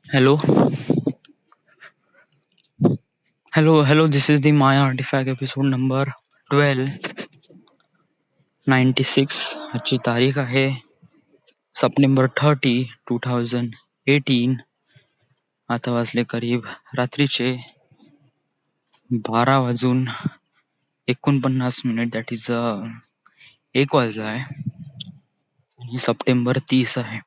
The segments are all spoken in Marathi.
Hello, hello. This is the Maya Artifact episode number 1296. आजची तारीख आहे September 30, 2018. आता वाजले करीब रात्रीचे 12:49. दॅट इज 1 वाजला आहे आणि September 30 आहे.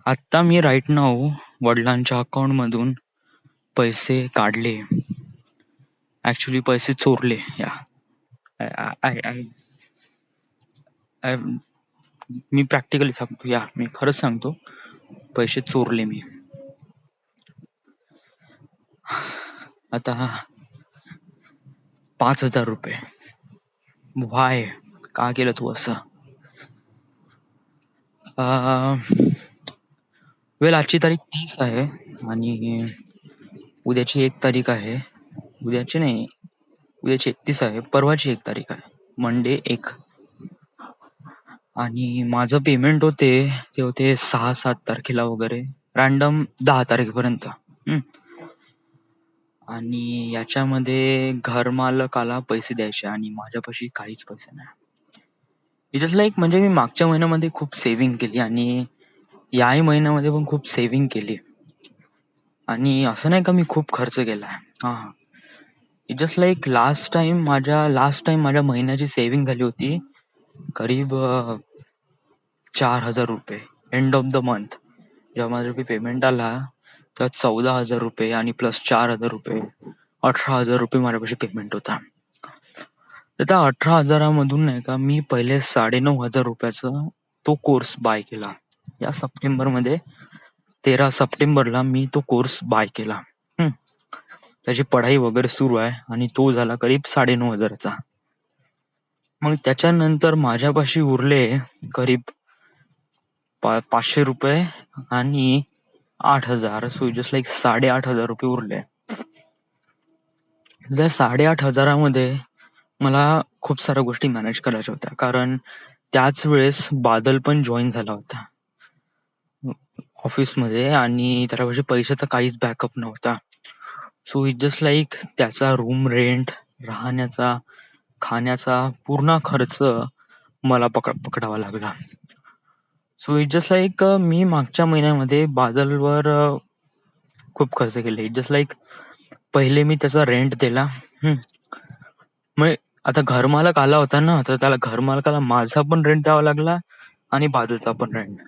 आत्ता मी राईट नाऊ वडिलांच्या अकाउंट मधून पैसे काढले. ऍक्च्युली पैसे चोरले. या I I I me practically सांगतो. मी खरंच सांगतो, पैसे चोरले मी. आता 5,000 रुपये. व्हाय? का केलं तू असं? वेल, आजची तारीख 30 आहे आणि उद्याची 1 तारीख आहे. उद्याची नाही, उद्याची 31 आहे. परवाची 1 तारीख आहे, मंडे 1. आणि माझं पेमेंट ते होते 6-7 तारखेला वगैरे, रॅन्डम 10 तारखेपर्यंत. आणि याच्यामध्ये घरमालकाला पैसे द्यायचे आणि माझ्यापाशी काहीच पैसे नाही. इट इज लाईक, म्हणजे मी मागच्या महिन्यामध्ये खूप सेव्हिंग केली आणि याही महिन्यामध्ये पण खूप सेव्हिंग केली. आणि असं नाही का मी खूप खर्च केलाय. It just like last time माझ्या महिन्याची सेव्हिंग झाली होती करीब 4,000 रुपये. एंड ऑफ द मंथ जेव्हा माझा पेमेंट आला तर 14,000 रुपये आणि प्लस 4,000 रुपये, 18,000 रुपये माझ्यापाशी पेमेंट होता. तर त्या 18,000मधून नाही का मी पहिले 9,500 रुपयाचा तो कोर्स बाय केला. या सप्टेंबरमध्ये 13 सप्टेंबरला मी तो कोर्स बाय केला. त्याची पढाई वगैरे सुरू आहे आणि तो झाला करीब 9,500चा. मग त्याच्यानंतर माझ्यापाशी उरले करीब 500 रुपये आणि 8,000. सो जस्ट लाईक 8,500 रुपये उरले. त्या 8,500मध्ये मला खूप साऱ्या गोष्टी मॅनेज करायच्या होत्या, कारण त्याच वेळेस बादल पण जॉईन झाला होता ऑफिसमध्ये आणि त्याच्यापाशी पैशाचा काहीच बॅकअप नव्हता. सो इट जस्ट लाईक त्याचा रूम रेंट, राहण्याचा, खाण्याचा पूर्ण खर्च मला पकडावा लागला. सो इट जस्ट लाईक मी मागच्या महिन्यामध्ये बादलवर खूप खर्च केले. इट जस्ट लाईक पहिले मी त्याचा रेंट दिला. मग आता घरमालक आला होता ना, तर त्याला घरमालकाला माझा पण रेंट द्यावा लागला आणि बादलचा पण रेंट.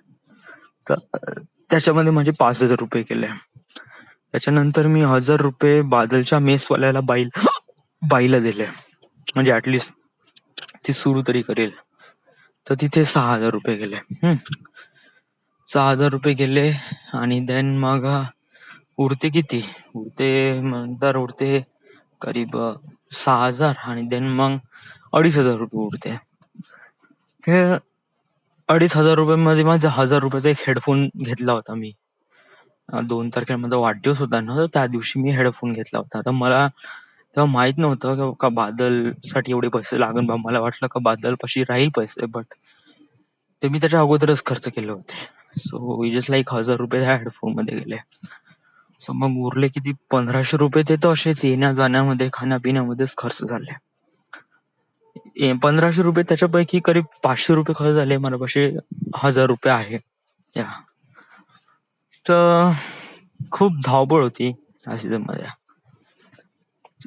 त्याच्यामध्ये माझे 5,000 रुपये केले. त्याच्यानंतर मी 1,000 रुपये बादलच्या मेसवाल्याला बाईला दिले, म्हणजे ऍटलिस्ट ती सुरू तरी करेल. तर तिथे 6,000 रुपये गेले. 6,000 रुपये गेले आणि देन मग उरते किती? उरते करीब 6,000 आणि देन मग 2,500 रुपये उरते. हे 2,500 रुपयामध्ये माझा 1,000 रुपयाचा एक हेडफोन घेतला होता मी. 2 तारखेला माझा वाढदिवस होता ना, तर त्या दिवशी मी हेडफोन घेतला होता. तर मला तेव्हा माहित नव्हतं का बादल साठी एवढे पैसे लागन बा. मला वाटलं का बादल पाशी राहील पैसे, बट ते मी त्याच्या अगोदरच खर्च केले होते. सो जस्ट लाईक 1,000 रुपये ह्या हेडफोन मध्ये गेले. सो मग उरले किती? 1,500 रुपये. ते तर असेच येण्या जाण्यामध्ये, खाण्यापिण्यामध्येच खर्च झाले. 1,500 रुपये त्याच्यापैकी करीब 500 रुपये खर्च झाले. माझ्यापाशी 1,000 रुपये आहे. तर खूप धावपळ होती या सीझन मध्ये.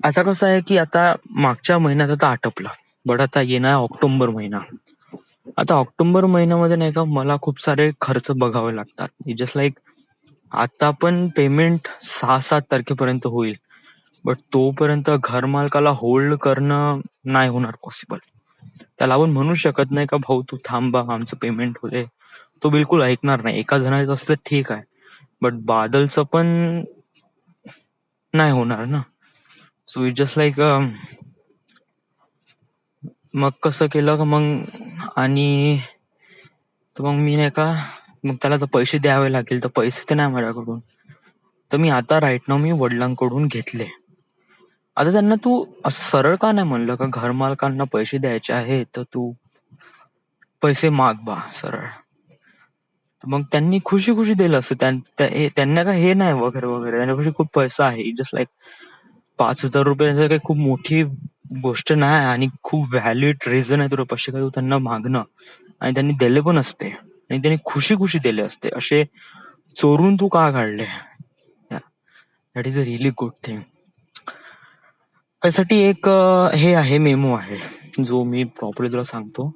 आता कसं आहे की आता मागच्या महिन्यात आता आटपलं, बट आता येणार ऑक्टोबर महिना. आता ऑक्टोबर महिन्यामध्ये नाही का मला खूप सारे खर्च बघावे लागतात. जस्ट लाईक आता पण पेमेंट 6-7 तारखेपर्यंत होईल, बट तोपर्यंत घरमालकाला होल्ड करणं नाही होणार पॉसिबल. त्याला आपण म्हणू शकत नाही का भाऊ तू थांबा, आमचं पेमेंट होते. तो बिलकुल ऐकणार नाही. एका जणाचं असतं ठीक आहे, बट बादलचं पण नाही होणार ना. सो इट जस्ट लाईक मग कसं केलं का मग, आणि मग मी नाही का, मग त्याला तर पैसे द्यावे लागेल. तर पैसे तर नाही माझ्याकडून. तर मी आता राईट नाव मी वडिलांकडून घेतले. आता त्यांना तू असं सरळ का नाही म्हणलं का घरमालकांना पैसे द्यायचे आहे तर तू पैसे माग बा सरळ. मग त्यांनी खुशी खुशी दिलं असतं. त्यांना काय हे नाही वगैरे वगैरे, त्यांच्यापाशी खूप पैसा आहे. जस्ट लाईक ₹5,000 काही खूप मोठी गोष्ट नाही आणि खूप व्हॅलिड रिझन आहे तुला पैसे काय त्यांना मागणं, आणि त्यांनी दिले पण असते आणि त्यांनी खुशी खुशी दिले असते. असे चोरून तू का काढले? That is a really good thing. त्यासाठी एक हे आहे, मेमो आहे, जो मी प्रॉपरली तुला सांगतो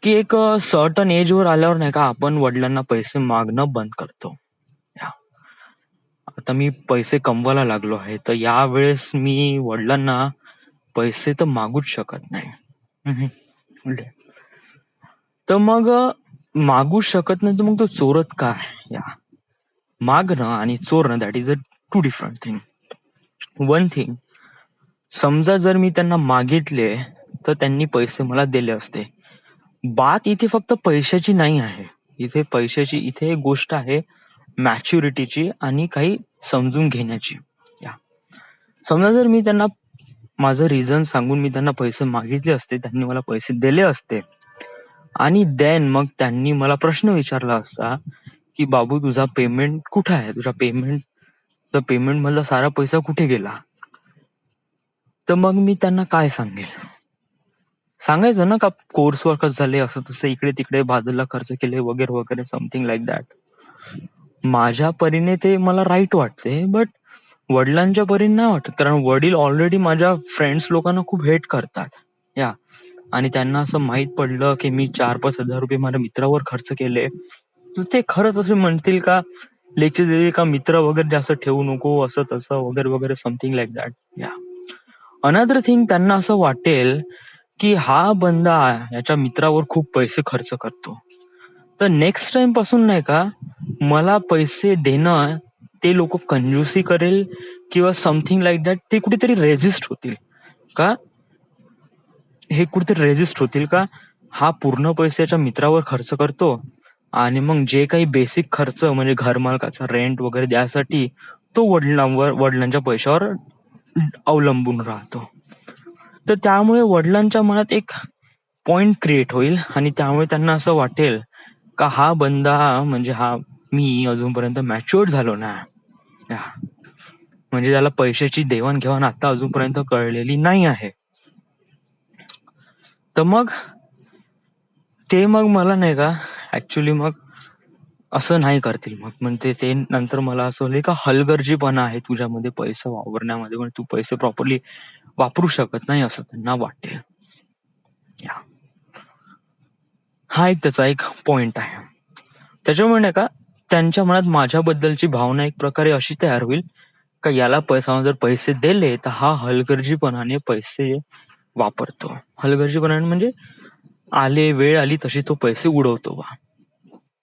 की एक सर्टन एज वर आल्यावर नाही का आपण वडिलांना पैसे मागणं बंद करतो. या. आता मी पैसे कमवायला लागलो आहे, तर यावेळेस मी वडिलांना पैसे तर मागूच शकत नाही. बोलले. तर मग मागूच शकत नाही, तर मग तो चोरत काय? या, मागणं आणि चोरणं that is a two different thing. One thing, समजा जर मी त्यांना मागितले तर त्यांनी पैसे मला दिले असते. बात इथे फक्त पैशाची नाही आहे. इथे एक गोष्ट आहे मॅच्युरिटीची आणि काही समजून घेण्याची. या, समजा जर मी त्यांना माझं रिझन सांगून मी त्यांना पैसे मागितले असते, त्यांनी मला पैसे दिले असते आणि देन मग त्यांनी मला प्रश्न विचारला असता की बाबू तुझा पेमेंट कुठे आहे, पेमेंट मधला सारा पैसा कुठे गेला, तर मग मी त्यांना काय सांगेल? सांगायचं ना का कोर्सवर खर्च झाले, असं तसं इकडे तिकडे बाजूला खर्च केले वगैरे वगैरे, समथिंग लाईक दॅट. माझ्या परीने ते मला राईट वाटते, बट वडिलांच्या परीने नाही वाटत, कारण वडील ऑलरेडी माझ्या फ्रेंड्स लोकांना खूप हेट करतात. या, आणि त्यांना असं माहित पडलं की मी 4-5 हजार रुपये माझ्या मित्रावर खर्च केले, तर ते खरंच असे म्हणतील का, लेक्चर देईल का, मित्र वगैरे जास्त ठेवू नको असं तसं वगैरे वगैरे, समथिंग लाईक दॅट. या, अनदर थिंग, त्यांना असं वाटेल की हा बंदा याच्या मित्रावर खूप पैसे खर्च करतो, तर नेक्स्ट टाइम पासून नाही का मला पैसे देणं ते लोक कंजूसी करेल किंवा समथिंग लाईक दॅट, ते कुठेतरी रेजिस्ट होतील का, हा पूर्ण पैशाच्या मित्रावर खर्च करतो आणि मग जे काही बेसिक खर्च म्हणजे घर मालकाचा रेंट वगैरे द्यासाठी तो वडिलांच्या पैशावर अवलंबून राहतो. तर त्यामुळे वडिलांच्या मनात एक पॉइंट क्रिएट होईल आणि त्यामुळे त्यांना असं वाटेल का हा बंदा म्हणजे हा मी अजूनपर्यंत मॅच्युअर्ड झालो ना, म्हणजे त्याला पैशाची देवाणघेवाण आता अजूनपर्यंत कळलेली नाही आहे. तर मग मला नाही का ऍक्च्युली मग असं नाही करतील, मग म्हणजे ते नंतर मला असं होईल का हलगर्जीपणा आहे तुझ्यामध्ये पैसा वापरण्यामध्ये, पण तू पैसे प्रॉपरली वापरू शकत नाही असं त्यांना वाटेल. हा एक त्याचा एक पॉइंट आहे. त्याच्यामुळे नाही का त्यांच्या मनात माझ्याबद्दलची भावना एक प्रकारे अशी तयार होईल का याला जर पैसे दिले तर हा हलगर्जीपणाने पैसे वापरतो. हलगर्जीपणाने म्हणजे वेळ आली तशी तो पैसे उडवतो बा.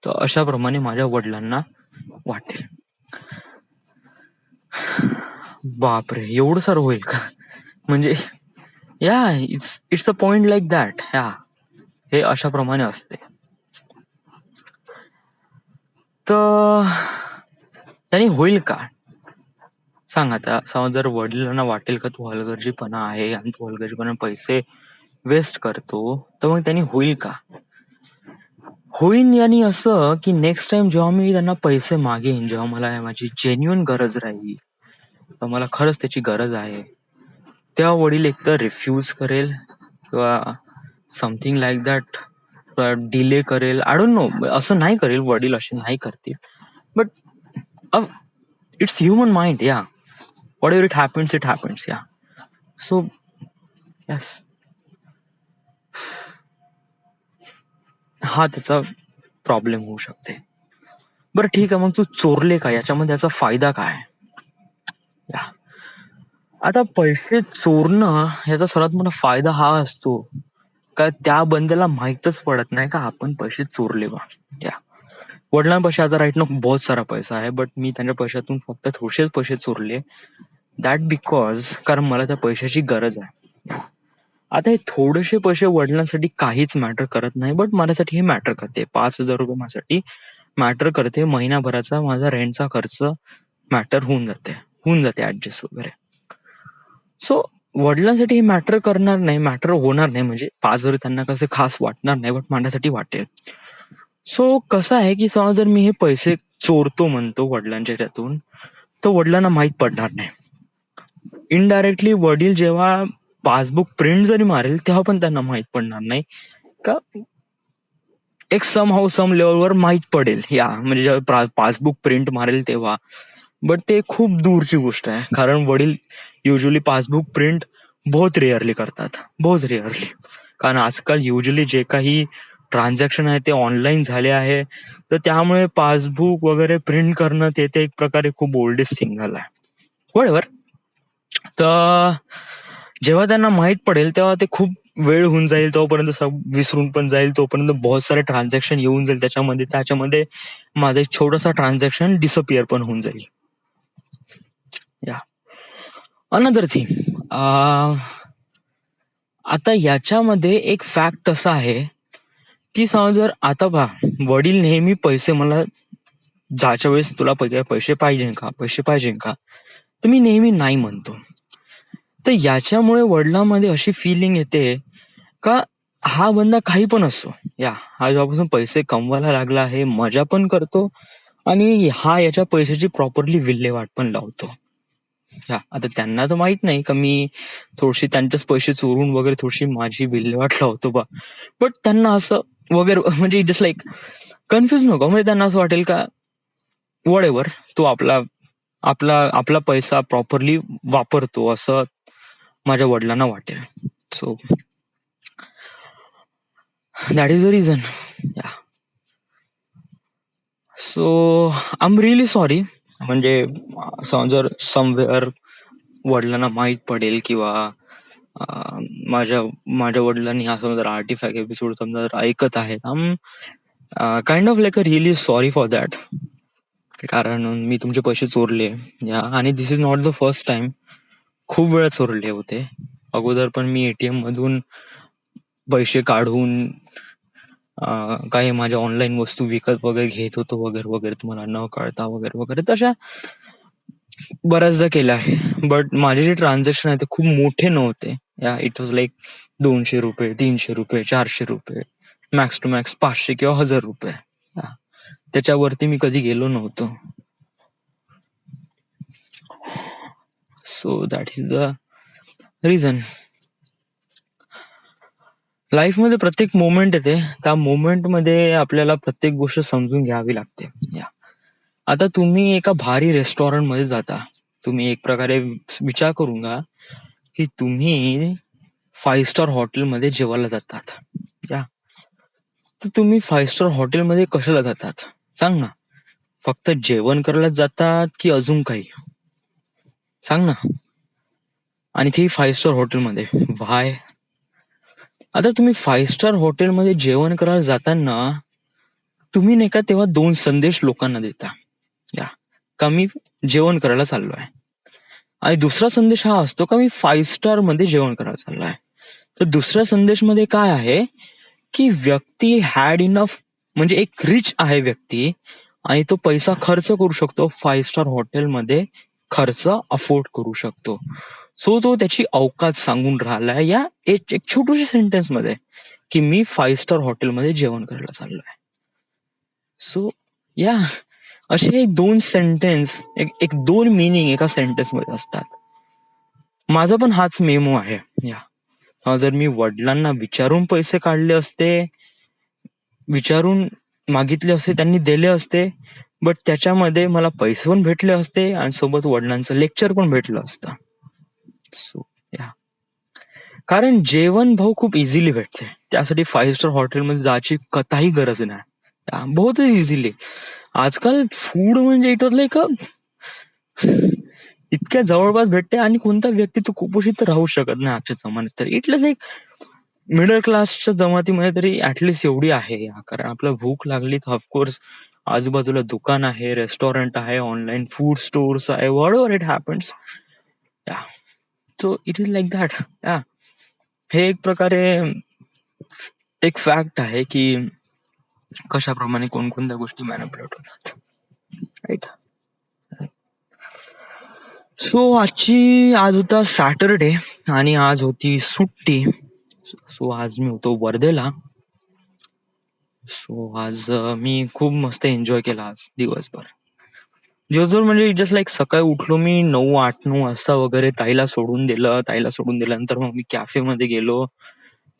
तर अशा प्रमाणे माझ्या वडिलांना वाटेल. बापरे, एवढं सारं होईल का? म्हणजे या it's a point like that. हे अशा प्रमाणे असते. तर त्यांनी होईल का सांग आता. समज जर वडिलांना वाटेल का तू हलगर्जीपणा आहे आणि तू हलगर्जीपणा पैसे वेस्ट करतो, तर मग त्यांनी होईल का? होईल आणि असं की नेक्स्ट टाइम जेव्हा मी त्यांना पैसे मागेन, जेव्हा मला माझी जेन्युइन गरज राहील, तर मला खरंच त्याची गरज आहे, तेव्हा वडील एकतर रिफ्यूज करेल किंवा समथिंग लाईक दॅट, डिले करेल. आय डोंट नो, असं नाही करेल वडील, असे नाही करतील, बट इट्स ह्युमन माइंड. या, whatever it happens. Yeah. So, yes. हा त्याचा प्रॉब्लेम होऊ शकते. बरं ठीक आहे, मग तू चोरले का, याच्यामध्ये याचा फायदा काय? आता पैसे चोरणं याचा सर्वात मोठा फायदा हा असतो का त्या बंद्याला माहीतच पडत नाही का आपण पैसे चोरले बा. वडिलांपाशी आता राईट ना बहुत सारा पैसा आहे, बट मी त्यांच्या पैशातून फक्त थोडेसेच पैसे चोरले, दॅट बिकॉज कारण मला त्या पैशाची गरज आहे. आता हे थोडेसे पैसे वडिलांसाठी काहीच मॅटर करत नाही, बट माझ्यासाठी हे मॅटर करते. 5,000 रुपये माझ्यासाठी मॅटर करते. महिनाभराचा माझा रेंटचा खर्च मॅटर होऊन जाते ऍडजस्ट वगैरे. सो वडिलांसाठी हे मॅटर होणार नाही, म्हणजे 5,000 त्यांना कसं खास वाटणार नाही, बट माझ्यासाठी वाटेल. सो कसं आहे की समजा जर मी हे पैसे चोरतो म्हणतो वडिलांच्या ह्याच्यातून, तर वडिलांना माहित पडणार नाही. इनडायरेक्टली वडील जेव्हा पासबुक प्रिंट जरी मारेल तेव्हा पण त्यांना माहित पडणार नाही का. एक सम हाऊ सम लेवलवर माहित पडेल या म्हणजे जेव्हा पासबुक प्रिंट मारेल तेव्हा. बट ते खूप दूरची गोष्ट आहे, कारण वडील युजली पासबुक प्रिंट बहुत रेअरली करतात, बहुत रेअरली. कारण आजकाल युजली जे काही ट्रान्झॅक्शन आहे ते ऑनलाईन झाले आहे, तर त्यामुळे पासबुक वगैरे प्रिंट करणं ते एक प्रकारे खूप ओल्डेस्ट थिंग झालं आहे. बरोबर. तर जेव्हा त्यांना माहित पडेल तेव्हा ते खूप वेळ होऊन जाईल, तोपर्यंत विसरून पण जाईल, तोपर्यंत बहुत सारे ट्रान्झॅक्शन येऊन जाईल त्याच्यामध्ये माझा एक छोटासा ट्रान्झॅक्शन डिसअपिअर पण होऊन जाईल. या अनदर थिंग, आता याच्यामध्ये एक फॅक्ट असा आहे की जर आता वडील नेहमी पैसे मला जायच्या वेळेस तुला पैसे पाहिजे का, तर मी नेहमी नाही म्हणतो. तर याच्यामुळे वडिलांमध्ये अशी फिलिंग येते का हा बंदा काही पण असो, हा जेव्हापासून पैसे कमवायला लागला आहे मजा पण करतो आणि हा याच्या पैशाची प्रॉपरली विल्हेवाट पण लावतो. आता त्यांना तर माहित नाही का मी थोडीशी त्यांचेच पैसे चोरून वगैरे थोडीशी माझी विल्हेवाट लावतो बट त्यांना असं वगैरे म्हणजे जस्ट लाईक कन्फ्युज नको, म्हणजे त्यांना असं वाटेल का वॉट तो आपला आपला आपला पैसा प्रॉपरली वापरतो असं माझ्या वडिलांना वाटेल. So that is the reason. So I am really sorry. म्हणजे जर समवेअर वडिलांना माहित पडेल किंवा माझ्या वडिलांनी हा समजा आर्टिफॅक्ट एपिसोड समजा जर ऐकत आहेत, I am kind of like a really sorry for that. कारण मी तुमचे पैसे चोरले आणि this is not the first time. खूप वेळा चोरले होते अगोदर पण. मी एटीएम मधून पैसे काढून काही माझ्या ऑनलाईन वस्तू विकत वगैरे घेत होतो वगैरे वगैरे, तुम्हाला न कळता वगैरे वगैरे, तशा बऱ्याचदा केलं आहे. बट माझे जे ट्रान्झॅक्शन आहे ते खूप मोठे नव्हते. इट वॉज लाईक 200 रुपये, 300 रुपये, 400 रुपये, मॅक्स टू मॅक्स 500 किंवा 1000 रुपये. त्याच्यावरती मी कधी गेलो नव्हतो. So that is the reason. Life मध्ये प्रत्येक मोमेंट येते, त्या मोमेंट मध्ये आपल्याला प्रत्येक गोष्ट समजून घ्यावी लागते. आता तुम्ही एका भारी रेस्टॉरंट मध्ये जाता, तुम्ही एक प्रकारे विचार करून घ्या की तुम्ही 5 स्टार हॉटेलमध्ये जेवायला जातात. तर तुम्ही 5 स्टार हॉटेलमध्ये कशाला जातात सांग ना? फक्त जेवण करायला जातात की अजून काही सांग ना? आणि ते 5 स्टार हॉटेलमध्ये व्हाय? आता तुम्ही 5 स्टार हॉटेलमध्ये जेवण करायला जाताना तुम्ही नाही का तेव्हा 2 संदेश लोकांना देता, का मी जेवण करायला चाललोय, आणि दुसरा संदेश हा असतो का मी 5 स्टार मध्ये जेवण करायला चाललोय. तर दुसऱ्या संदेश मध्ये काय आहे की व्यक्ती हॅड इनफ, म्हणजे एक रिच आहे व्यक्ती आणि तो पैसा खर्च करू शकतो 5 स्टार हॉटेलमध्ये, खर्च अफोर्ड करू शकतो. सो तो त्याची अवकात सांगून राहिलाय या एक छोटूशा सेंटेन्स मध्ये की मी 5 स्टार हॉटेलमध्ये जेवण करायला चाललोय. सो असे 2 सेंटेन्स, एक 2 मिनिंग एका सेंटेन्स मध्ये असतात. माझा पण हाच मेमो आहे. जर मी वडिलांना विचारून पैसे काढले असते, विचारून मागितले असते, त्यांनी दिले असते, बट त्याच्यामध्ये मला पैसे पण भेटले असते आणि सोबत वडिलांचं लेक्चर पण भेटलं असतं. सो कारण जेवण भाऊ खूप इझिली भेटते, त्यासाठी 5 स्टार हॉटेलमध्ये जायची कताही गरज नाही. बहुत इझिली आजकाल फूड म्हणजे इट वॉज लाईक इतक्या जवळपास भेटते आणि कोणता व्यक्ती तो कुपोषित राहू शकत नाही आजच्या जमान्यात. तर इट लाईक मिडल क्लासच्या जमातीमध्ये तरी ऍटलिस्ट एवढी आहे, कारण आपल्याला भूक लागली तर ऑफकोर्स आजूबाजूला दुकान आहे, रेस्टॉरंट आहे, ऑनलाईन फूड स्टोर्स आहे, what ever it happens. So it is like that. हे एक प्रकारे एक फॅक्ट आहे की कशाप्रमाणे कोणकोणत्या गोष्टी मॅनिप्युलेट होतात. राईट. सो आज होता सॅटरडे आणि आज होती सुट्टी. सो आज मी होतो वर्धेला. सो आज मी खूप मस्त एन्जॉय केला आज दिवसभर. दिवसभर म्हणजे जस्ट लाईक सकाळी उठलो मी 9, 8, 9 वाजता वगैरे ताईला सोडून दिलं. ताईला सोडून दिल्यानंतर मग मी कॅफेमध्ये गेलो.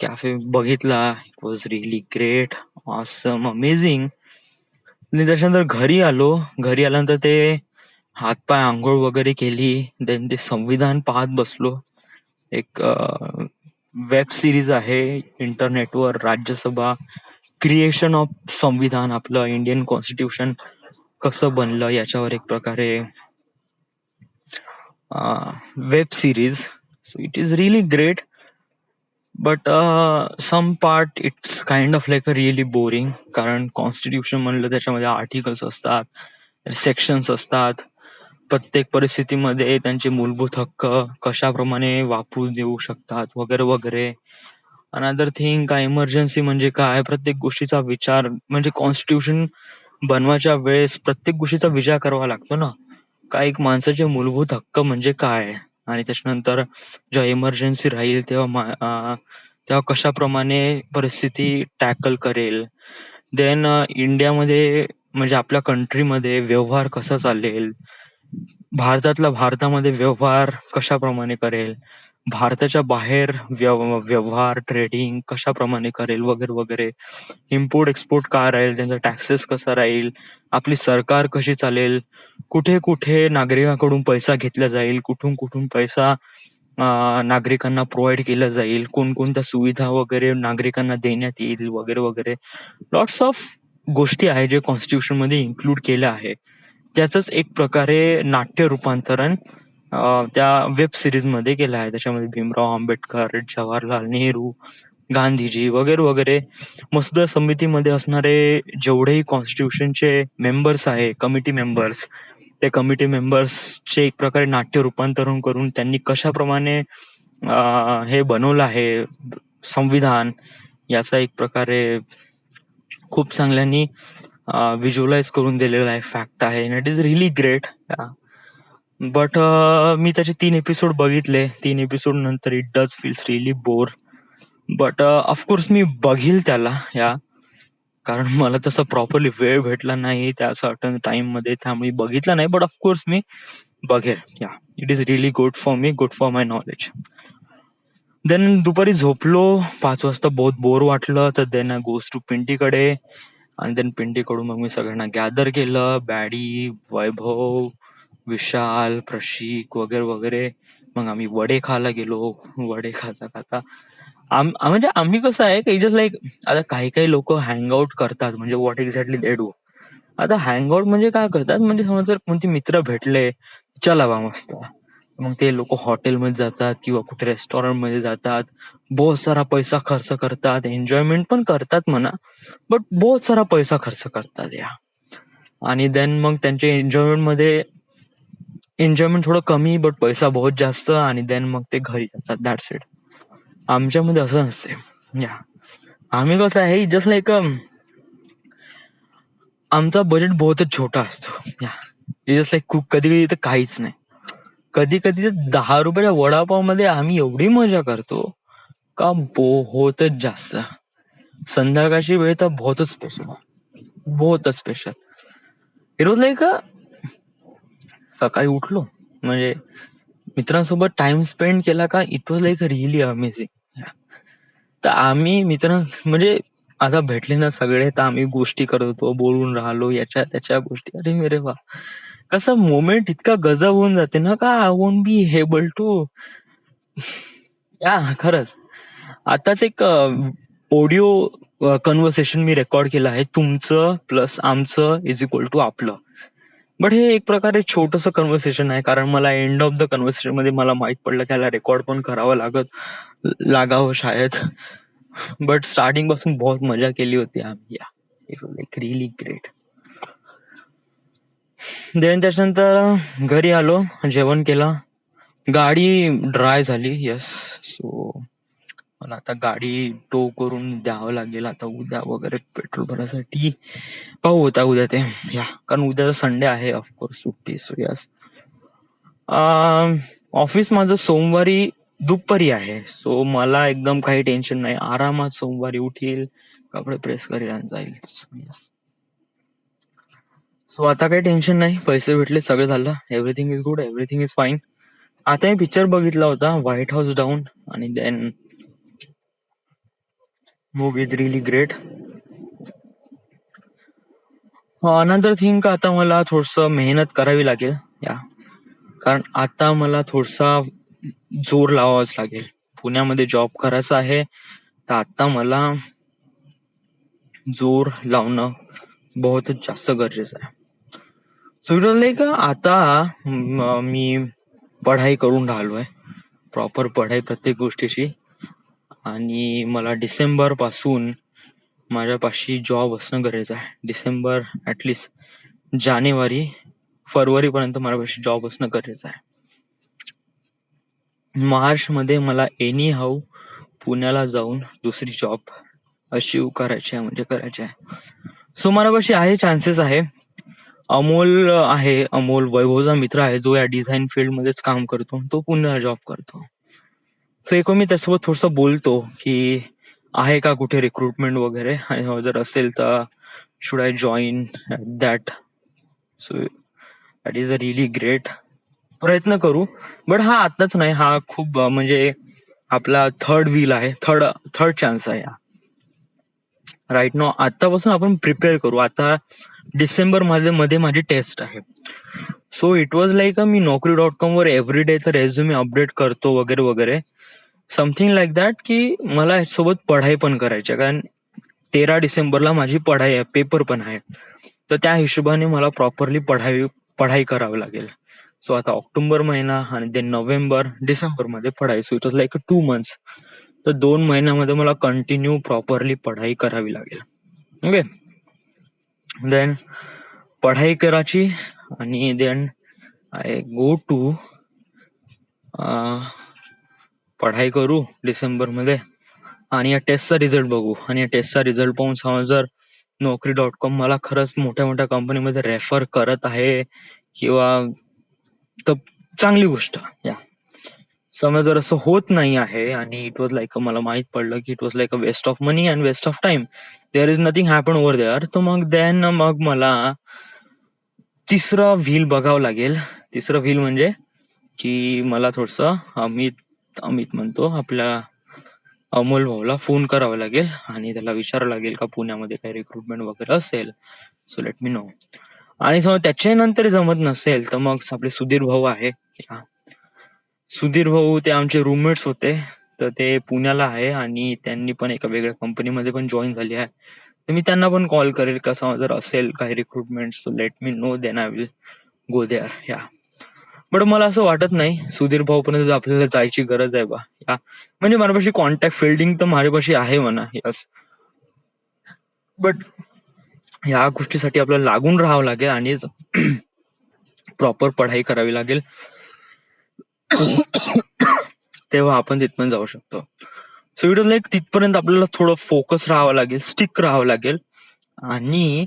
कॅफे बघितला. It was really great, awesome, amazing. आणि त्याच्यानंतर घरी आलो. घरी आल्यानंतर ते हातपाय आंघोळ वगैरे केली. देन ते संविधान पाहत बसलो. एक वेब सिरीज आहे इंटरनेटवर, राज्यसभा क्रिएशन ऑफ संविधान, आपलं इंडियन कॉन्स्टिट्यूशन कसं बनलं याच्यावर एक प्रकारे web series. So it is really great, but some part it's kind of like a really boring. कारण कॉन्स्टिट्यूशन म्हणलं त्याच्यामध्ये आर्टिकल्स असतात, सेक्शन्स असतात. प्रत्येक परिस्थितीमध्ये त्यांचे मूलभूत हक्क कशाप्रमाणे वापरून देऊ शकतात वगैरे वगैरे. अनदर थिंग, काय इमर्जन्सी म्हणजे काय, प्रत्येक गोष्टीचा विचार, म्हणजे कॉन्स्टिट्यूशन बनवायच्या वेळेस प्रत्येक गोष्टीचा विचार करावा लागतो ना. काय एक माणसाचे मूलभूत हक्क म्हणजे काय, आणि त्याच्यानंतर जेव्हा इमर्जन्सी राहील तेव्हा कशाप्रमाणे परिस्थिती टॅकल करेल. देन इंडियामध्ये म्हणजे आपल्या कंट्रीमध्ये व्यवहार कसा चालेल, भारतामध्ये व्यवहार कशाप्रमाणे करेल, भारताच्या बाहेर व्यवहार ट्रेडिंग कशाप्रमाणे करेल वगैरे वगैरे. इम्पोर्ट एक्सपोर्ट काय राहील, त्यांचा टॅक्सेस कसा राहील, आपली सरकार कशी चालेल, कुठे कुठे नागरिकांकडून पैसा घेतला जाईल, कुठून कुठून पैसा नागरिकांना प्रोव्हाइड केला जाईल, कोणकोणत्या सुविधा वगैरे नागरिकांना देण्यात येईल वगैरे वगैरे. लॉट्स ऑफ गोष्टी आहेत जे कॉन्स्टिट्यूशन मध्ये इन्क्लूड केल्या आहे. त्याच एक प्रकारे नाट्य रूपांतरण त्या वेब सिरीज मध्ये केलं आहे. त्याच्यामध्ये भीमराव आंबेडकर, जवाहरलाल नेहरू, गांधीजी वगैरे वगैरे, मसुदा समितीमध्ये असणारे जेवढेही कॉन्स्टिट्यूशनचे मेंबर्स आहे, कमिटी मेंबर्स, ते कमिटी मेंबर्सचे एक प्रकारे नाट्य रूपांतरण करून त्यांनी कशाप्रमाणे हे बनवलं आहे संविधान, याचा एक प्रकारे खूप चांगल्यानी व्हिज्युअलाइज करून दिलेला आहे, फॅक्ट आहे. It is really great. But मी त्याचे 3 एपिसोड बघितले. 3 एपिसोड नंतर it does feels really bore. But of course मी बघील त्याला, कारण मला तसा प्रॉपरली वेळ भेटला नाही त्या सर्टन टाइम मध्ये, त्यामुळे बघितला नाही. बट ऑफकोर्स मी बघेल. It is really good for me, good for my knowledge. Then दुपारी झोपलो 5 वाजता, बहुत बोर वाटलं, तर देन आय गोज टू पिंटीकडे. आणि देन पिंटीकडून मग मी सगळ्यांना गॅदर केलं, बॅडी, वैभव, विशाल, प्रशिक वगैरे वगैरे. मग आम्ही वडे खायला गेलो. वडे खाता खाता म्हणजे आम्ही कसं आहे की जस्ट लाईक, आता काही काही लोक हँग आउट करतात, म्हणजे व्हॉट एक्झॅक्टली दे डू. आता हँग आउट म्हणजे काय करतात, म्हणजे समज जर कोणते मित्र भेटले, चला बा मस्त, मग ते लोक हॉटेलमध्ये जातात किंवा कुठे रेस्टॉरंट मध्ये जातात, बहुत सारा पैसा खर्च करतात, एन्जॉयमेंट पण करतात म्हणा, बट बहुत सारा पैसा खर्च करतात या. आणि देन मग त्यांच्या एन्जॉयमेंट थोडं कमी, बट पैसा बहुत जास्त, आणि देन मग ते घरी जातात. That's it. आमच्यामध्ये असं नसते. या आम्ही कसं आहे, जस्ट लाईक आमचा बजेट बहुतच छोटा असतो. जस्ट लाईक कधी कधी तर काहीच नाही. कधी कधी 10 रुपयाच्या वडापाव मध्ये आम्ही एवढी मजा करतो का बहुतच जास्त. संध्याकाळची वेळ तर बहुतच स्पेशल, बहुतच स्पेशल. इट वॉज लाईक सकाळी उठलो म्हणजे मित्रांसोबत टाइम स्पेंड केला का, it was like really amazing. तर आम्ही मित्र म्हणजे आता भेटले ना सगळे, तर आम्ही गोष्टी करत होतो, बोलून राहिलो याच्या त्याच्या गोष्टी. अरे मेरे वा, कसं मोमेंट इतका गजब होऊन जाते ना का I won't be able to. खरंच. आताच एक ऑडिओ कन्व्हर्सेशन मी रेकॉर्ड केलं आहे, तुमचं प्लस आमचं इज इक्वल टू आपलं. बट हे एक प्रकारे छोटस कन्व्हर्सेशन आहे, कारण मला एंड ऑफ द कन्व्हर्सेशन मध्ये मला माहित पडलं त्याला रेकॉर्ड पण करावं लागावं शायद. बट स्टार्टिंग पासून बहुत मजा केली होती आम्ही. It was like really great. Then त्याच्यानंतर घरी आलो, जेवण केलं, गाडी ड्राय झाली. येस. सो मला आता गाडी टो करून द्यावं लागेल आता उद्या वगैरे पेट्रोल भरण्यासाठी. पाहू होता उद्या ते, कारण उद्या संडे आहे, ऑफकोर्स सुट्टी. So yes. ऑफिस माझं सोमवारी दुपारी आहे, सो मला एकदम काही टेन्शन नाही. आरामात सोमवारी उठील, कपडे प्रेस करेल आणि जाईल. सो आता काही टेन्शन नाही, पैसे भेटले, सगळं झालं, everything is good, everything is fine. आता मी पिक्चर बघितला होता व्हाईट हाऊस डाऊन, आणि then movie is really great. Another thing, आता मला थोडस मेहनत करावी लागेल या, कारण आता मला थोडसा जोर लावावाच लागेल. पुण्यामध्ये जॉब करायचा आहे, तर आता मला जोर लावणं बहुतच जास्त गरजेचं आहे. सो लाईक आता मी पढाई करून राहिलोय, प्रॉपर पढाई प्रत्येक गोष्टीची, आणि मला डिसेंबर पासून माझ्यापाशी जॉब असणं गरजेचं आहे. डिसेंबर ऍटलिस्ट जानेवारी फरवरी पर्यंत माझ्यापाशी जॉब असणं गरजेचं आहे. मार्च मध्ये मला एनी हाऊ पुण्याला जाऊन दुसरी जॉब अचीव करायची आहे, म्हणजे करायची आहे. सो माझ्यापाशी आहे, चान्सेस आहे. अमोल आहे, अमोल वैभवचा मित्र आहे, जो या डिझाईन फील्ड मध्येच काम करतो, तो पुण्याला जॉब करतो. सो एक मी त्यासोबत थोडस बोलतो की आहे का कुठे रिक्रुटमेंट वगैरे, आणि जर असेल तर should I join that. So that is a really great. प्रयत्न करू, बट हा आताच नाही, हा खूप म्हणजे आपला थर्ड व्हील आहे, थर्ड चान्स आहे राईट नो. आतापासून आपण प्रिपेअर करू. आता डिसेंबर मध्ये माझी टेस्ट आहे. So it was like me Naukri.com वर एव्हरी डे तर रेझ्युमे अपडेट करतो वगैरे वगैरे, समथिंग लाईक दॅट, की मला यासोबत पढाई पण करायची आहे, कारण 13 डिसेंबरला माझी पढाई आहे, पेपर पण आहे, तर त्या हिशोबाने मला प्रॉपरली पढाई करावी लागेल. सो आता ऑक्टोबर महिना आणि देन नोव्हेंबर डिसेंबर मध्ये पढाई. So it was like 2 months. तर 2 महिन्यामध्ये मला कंटिन्यू प्रॉपरली पढाई करावी लागेल. ओके, देन पढाई करायची, आणि देन आय गो टू पढाई करू डिसेंबर मध्ये, आणि या टेस्टचा रिझल्ट बघू, आणि या टेस्टचा रिझल्ट पाहून समज जर Naukri.com मला खरंच मोठ्या मोठ्या कंपनीमध्ये रेफर करत आहे किंवा, तर चांगली गोष्ट या. समज जर असं होत नाही आहे आणि इट वॉज लाईक मला माहित पडलं की it was like a waste of money and waste of time, there is nothing happen over there, तर मग देन मग मला तिसरं व्हील बघावं लागेल. तिसरं व्हील म्हणजे की मला थोडस अमित म्हणतो आपल्या अमोल भाऊला फोन करावा लागेल, आणि त्याला विचारावं लागेल का पुण्यामध्ये काही रिक्रुटमेंट वगैरे असेल, सो लेट मी नो. आणि समज त्याच्या नंतर जमत नसेल तर मग आपले सुधीर भाऊ आहे, सुधीर भाऊ ते आमचे रूममेट्स होते, तर ते पुण्याला आहे, आणि त्यांनी पण एका वेगळ्या कंपनीमध्ये पण जॉईन झाली आहे, तर मी त्यांना पण कॉल करेल का समज जर असेल काही recruitment, so let me know, then I will go there या. बट मला असं वाटत नाही सुधीर भाऊ पर्यंत आपल्याला जायची गरज आहे बा या, म्हणजे माझ्यापाशी कॉन्टॅक्ट फिल्डिंग तर माझ्यापाशी आहे म्हणा, यस, बट ह्या गोष्टीसाठी आपल्याला लागून राहावं लागेल आणि प्रॉपर पढाई करावी लागेल, तेव्हा आपण तिथपर्यंत जाऊ शकतो. सो इट लाईक तिथपर्यंत आपल्याला थोडं फोकस राहावं लागेल, स्टिक राहावं लागेल, आणि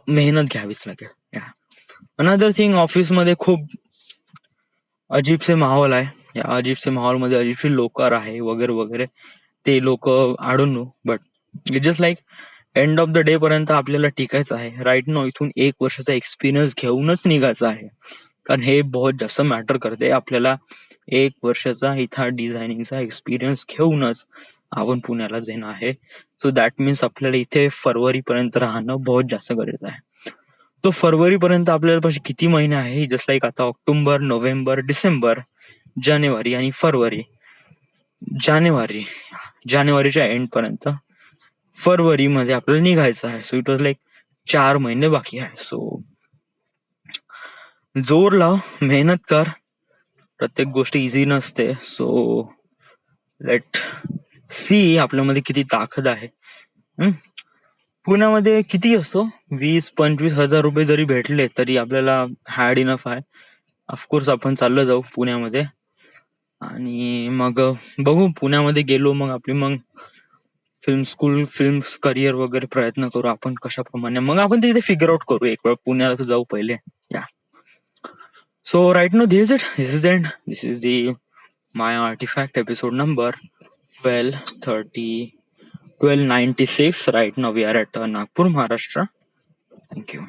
मेहनत घ्यावीच लागेल. अनदर थिंग, ऑफिसमध्ये खूप अजीबसे माहोल आहे, या अजीबसे माहोलमध्ये अजीबशी लोक आहे वगैरे वगैरे, ते लोक I don't know, but it just like end of the day पर्यंत आपल्याला टिकायचं आहे राईट नो. इथून 1 वर्षाचा एक्सपिरियन्स घेऊनच निघायचं आहे, कारण हे बहुत जास्त मॅटर करते. आपल्याला 1 वर्षाचा इथं डिझायनिंगचा एक्सपिरियन्स घेऊनच आपण पुण्याला जाणं आहे. सो दॅट मीन्स आपल्याला इथे फरवरी पर्यंत राहणं बहुत जास्त गरजेचं आहे. तो फरवरी पर्यंत आपल्याला पाशी किती महिने आहे, जस्ट लाईक आता ऑक्टोबर, नोव्हेंबर, डिसेंबर, जानेवारी आणि फरवरी. जानेवारीच्या एंड पर्यंत फरवरी मध्ये आपल्याला निघायचं आहे. सो इट वॉज लाईक 4 महिने बाकी आहे. सो जोर लाव, मेहनत कर, प्रत्येक गोष्ट इझी नसते. सो लेट सी आपल्यामध्ये किती ताकद आहे. पुण्यामध्ये किती असतो, 20-25 हजार रुपये जरी भेटले तरी आपल्याला हॅड इनफ आहे. ऑफकोर्स आपण चाललो जाऊ पुण्यामध्ये, आणि मग बघू पुण्यामध्ये गेलो मग आपली मग फिल्म स्कूल, फिल्म करिअर वगैरे प्रयत्न करू आपण कशाप्रमाणे, मग आपण तिथे फिगर आउट करू. एक वेळ पुण्याला तर जाऊ पहिले या. So right now this is the my artifact episode number 1230 1296. Right now we are at Nagpur, Maharashtra. Thank you.